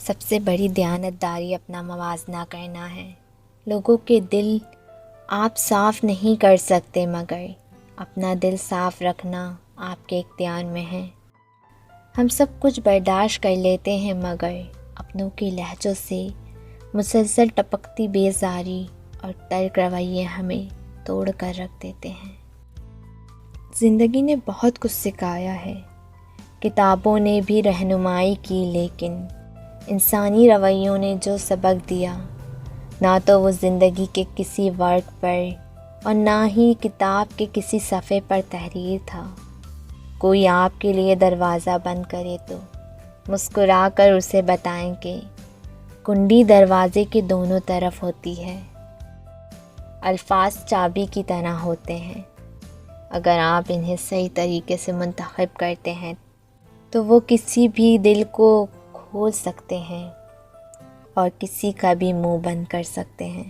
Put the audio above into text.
سب سے بڑی دیانتداری اپنا موازنہ کرنا ہے۔ لوگوں کے دل آپ صاف نہیں کر سکتے، مگر اپنا دل صاف رکھنا آپ کے اختیار میں ہے۔ ہم سب کچھ برداشت کر لیتے ہیں، مگر اپنوں کے لہجوں سے مسلسل ٹپکتی بیزاری اور تلخ رویے ہمیں توڑ کر رکھ دیتے ہیں۔ زندگی نے بہت کچھ سکھایا ہے، کتابوں نے بھی رہنمائی کی، لیکن انسانی رویوں نے جو سبق دیا، نہ تو وہ زندگی کے کسی ورق پر اور نہ ہی کتاب کے کسی صفحے پر تحریر تھا۔ کوئی آپ کے لیے دروازہ بند کرے تو مسکرا کر اسے بتائیں کہ کنڈی دروازے کے دونوں طرف ہوتی ہے۔ الفاظ چابی کی طرح ہوتے ہیں، اگر آپ انہیں صحیح طریقے سے منتخب کرتے ہیں تو وہ کسی بھی دل کو کھول سکتے ہیں اور کسی کا بھی منہ بند کر سکتے ہیں۔